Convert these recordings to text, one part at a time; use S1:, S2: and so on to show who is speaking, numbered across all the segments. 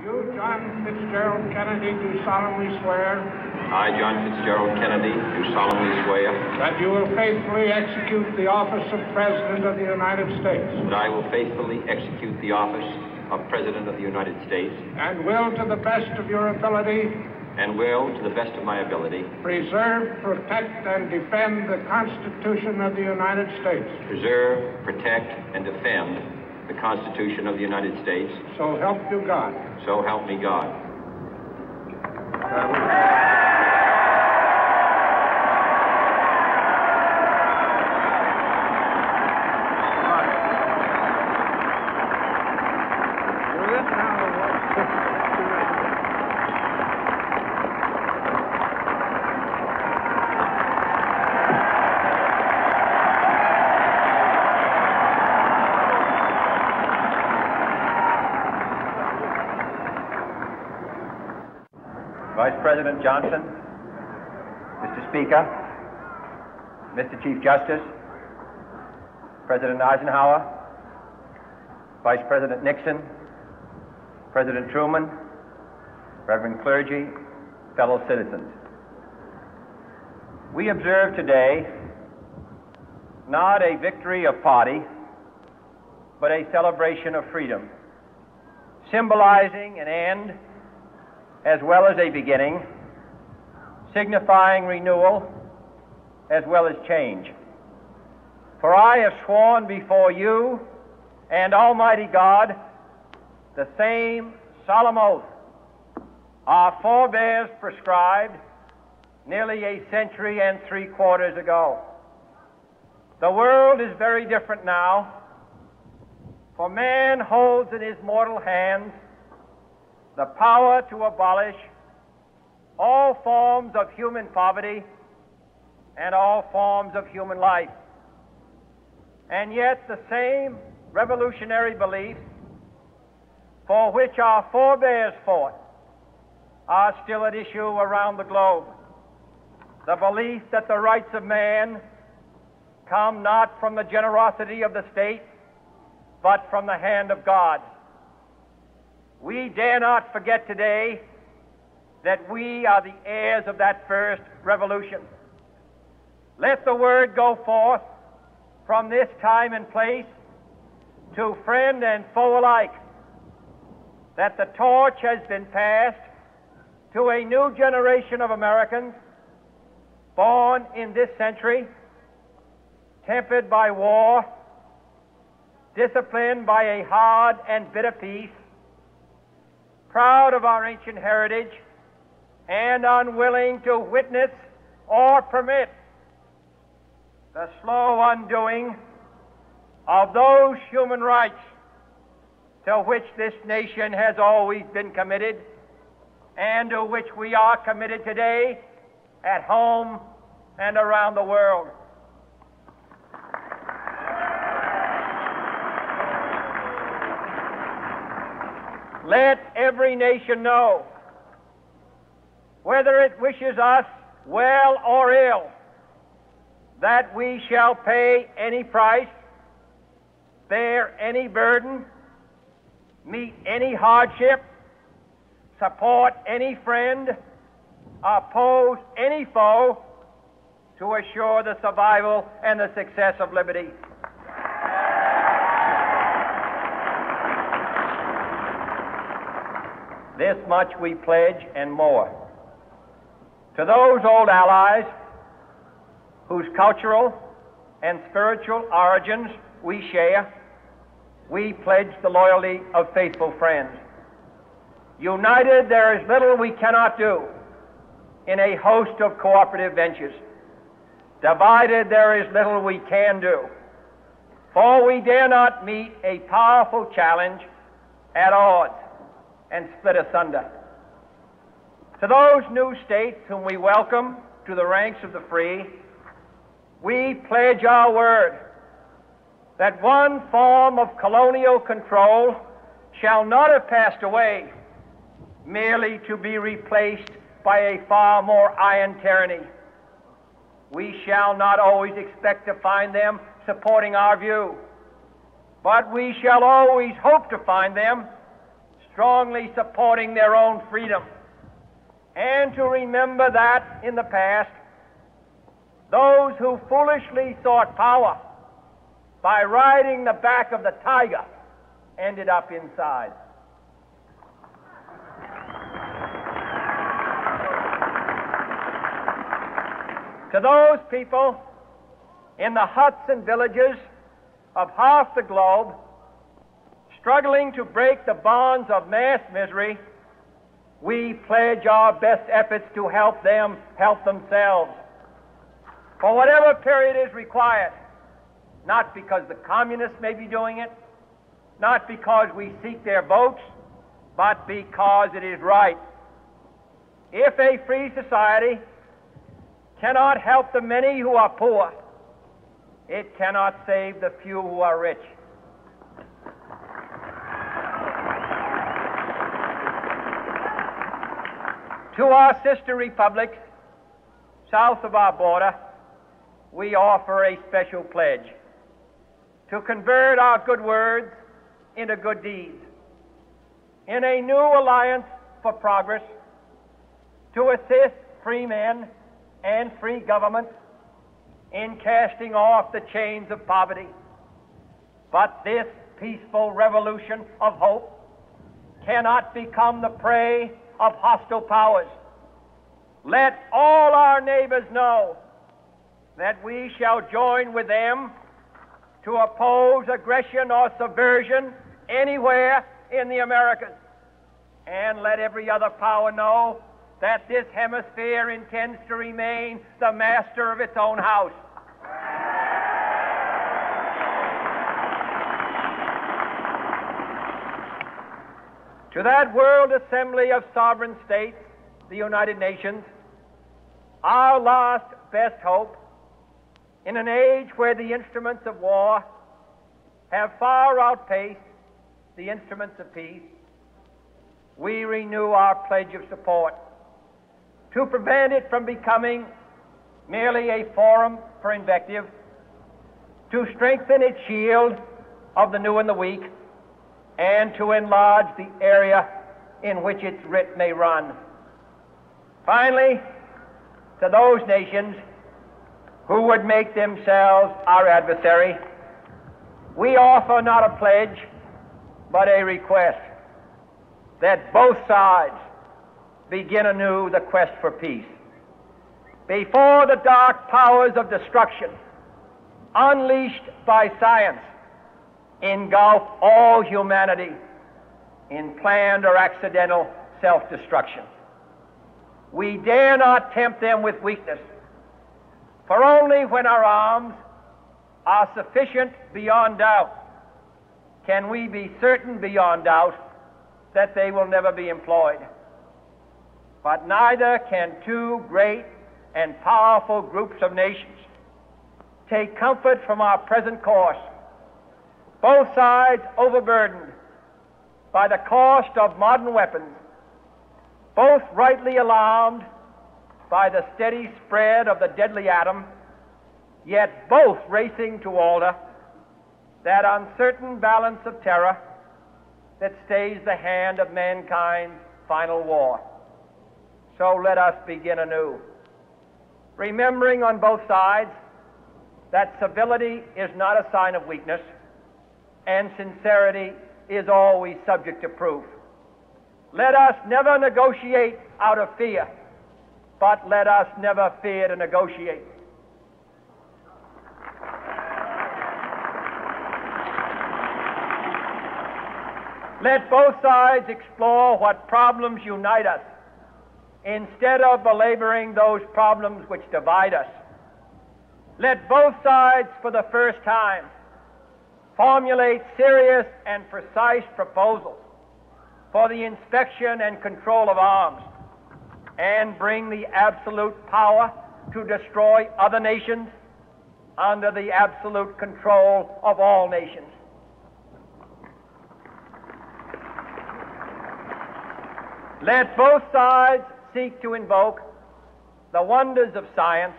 S1: You, John Fitzgerald Kennedy, do solemnly swear.
S2: I, John Fitzgerald Kennedy, do solemnly swear.
S1: That you will faithfully execute the office of President of the United States.
S2: That I will faithfully execute the office of President of the United States.
S1: And will, to the best of your ability.
S2: And will, to the best of my ability.
S1: Preserve, protect, and defend the Constitution of the United States.
S2: Preserve, protect, and defend the Constitution of the United States.
S1: So help you God.
S2: So help me God.
S3: Vice President Johnson, Mr. Speaker, Mr. Chief Justice, President Eisenhower, Vice President Nixon, President Truman, Reverend clergy, fellow citizens. We observe today not a victory of party, but a celebration of freedom, symbolizing an end as well as a beginning, signifying renewal as well as change. For I have sworn before you and Almighty God the same solemn oath our forebears prescribed nearly a century and 3/4 ago. The world is very different now, for man holds in his mortal hands the power to abolish all forms of human poverty and all forms of human life. And yet the same revolutionary beliefs for which our forebears fought are still at issue around the globe. The belief that the rights of man come not from the generosity of the state, but from the hand of God. We dare not forget today that we are the heirs of that first revolution. Let the word go forth from this time and place to friend and foe alike that the torch has been passed to a new generation of Americans born in this century, tempered by war, disciplined by a hard and bitter peace, proud of our ancient heritage, and unwilling to witness or permit the slow undoing of those human rights to which this nation has always been committed and to which we are committed today at home and around the world. Let every nation know, whether it wishes us well or ill, that we shall pay any price, bear any burden, meet any hardship, support any friend, oppose any foe to assure the survival and the success of liberty. This much we pledge and more. To those old allies whose cultural and spiritual origins we share, we pledge the loyalty of faithful friends. United, there is little we cannot do in a host of cooperative ventures. Divided, there is little we can do, for we dare not meet a powerful challenge at odds and split asunder. To those new states whom we welcome to the ranks of the free, we pledge our word that one form of colonial control shall not have passed away merely to be replaced by a far more iron tyranny. We shall not always expect to find them supporting our view, but we shall always hope to find them strongly supporting their own freedom, and to remember that in the past, those who foolishly sought power by riding the back of the tiger ended up inside. To those people in the huts and villages of half the globe struggling to break the bonds of mass misery, we pledge our best efforts to help them help themselves for whatever period is required, not because the communists may be doing it, not because we seek their votes, but because it is right. If a free society cannot help the many who are poor, it cannot save the few who are rich. To our sister republics south of our border, we offer a special pledge to convert our good words into good deeds, in a new alliance for progress, to assist free men and free governments in casting off the chains of poverty. But this peaceful revolution of hope cannot become the prey of hostile powers. Let all our neighbors know that we shall join with them to oppose aggression or subversion anywhere in the Americas. And let every other power know that this hemisphere intends to remain the master of its own house. To that World Assembly of Sovereign States, the United Nations, our last best hope, in an age where the instruments of war have far outpaced the instruments of peace, we renew our pledge of support to prevent it from becoming merely a forum for invective, to strengthen its shield of the new and the weak, and to enlarge the area in which its writ may run. Finally, to those nations who would make themselves our adversary, we offer not a pledge, but a request that both sides begin anew the quest for peace. Before the dark powers of destruction, unleashed by science, engulf all humanity in planned or accidental self-destruction, we dare not tempt them with weakness, for only when our arms are sufficient beyond doubt can we be certain beyond doubt that they will never be employed. But neither can two great and powerful groups of nations take comfort from our present course, both sides overburdened by the cost of modern weapons, both rightly alarmed by the steady spread of the deadly atom, yet both racing to alter that uncertain balance of terror that stays the hand of mankind's final war. So let us begin anew, remembering on both sides that civility is not a sign of weakness, and sincerity is always subject to proof. Let us never negotiate out of fear, but let us never fear to negotiate. Let both sides explore what problems unite us, instead of belaboring those problems which divide us. Let both sides, for the first time, formulate serious and precise proposals for the inspection and control of arms, and bring the absolute power to destroy other nations under the absolute control of all nations. Let both sides seek to invoke the wonders of science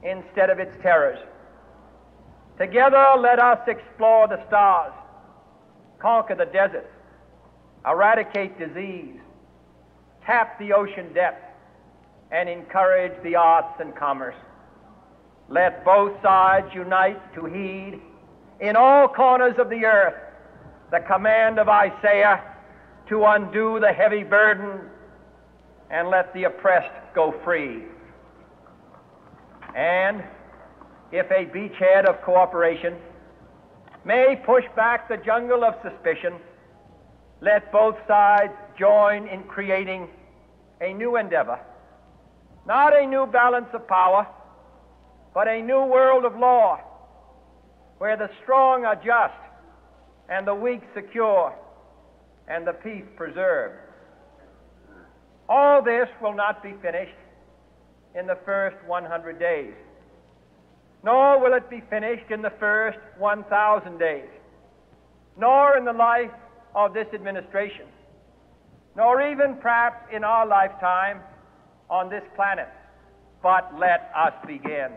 S3: instead of its terrors. Together, let us explore the stars, conquer the deserts, eradicate disease, tap the ocean depth, and encourage the arts and commerce. Let both sides unite to heed in all corners of the earth the command of Isaiah to undo the heavy burden and let the oppressed go free. And if a beachhead of cooperation may push back the jungle of suspicion, let both sides join in creating a new endeavor, not a new balance of power, but a new world of law, where the strong are just and the weak secure and the peace preserved. All this will not be finished in the first 100 days, nor will it be finished in the first 1,000 days, nor in the life of this administration, nor even perhaps in our lifetime on this planet. But let us begin.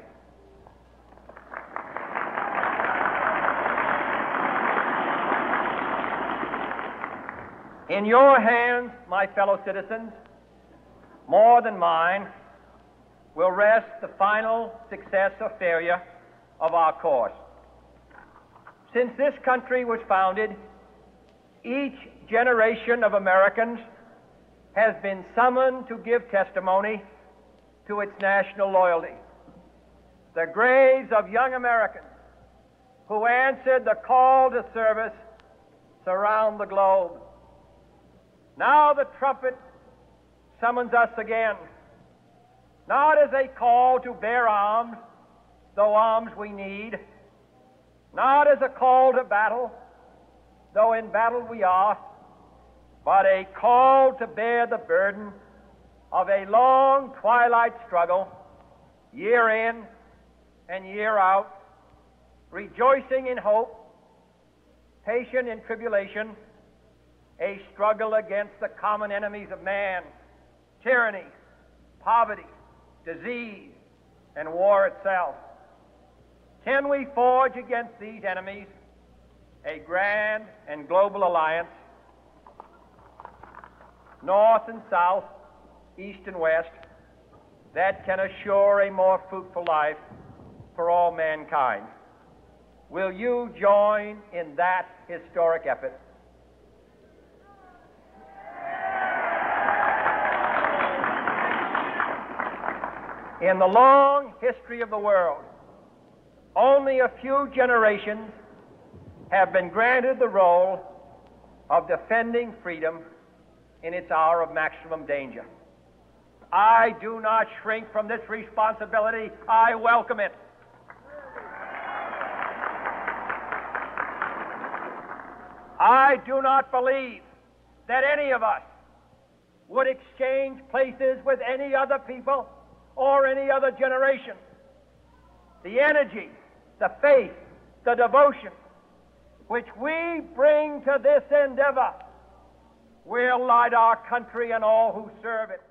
S3: In your hands, my fellow citizens, more than mine, will rest the final success or failure of our course. Since this country was founded, each generation of Americans has been summoned to give testimony to its national loyalty. The graves of young Americans who answered the call to service surround the globe. Now the trumpet summons us again, not as a call to bear arms, though arms we need, not as a call to battle, though in battle we are, but a call to bear the burden of a long twilight struggle, year in and year out, rejoicing in hope, patient in tribulation, a struggle against the common enemies of man, tyranny, poverty, disease, and war itself. Can we forge against these enemies a grand and global alliance, north and south, east and west, that can assure a more fruitful life for all mankind? Will you join in that historic effort? In the long history of the world, only a few generations have been granted the role of defending freedom in its hour of maximum danger. I do not shrink from this responsibility. I welcome it. I do not believe that any of us would exchange places with any other people or any other generation. The energy, the faith, the devotion which we bring to this endeavor will light our country and all who serve it.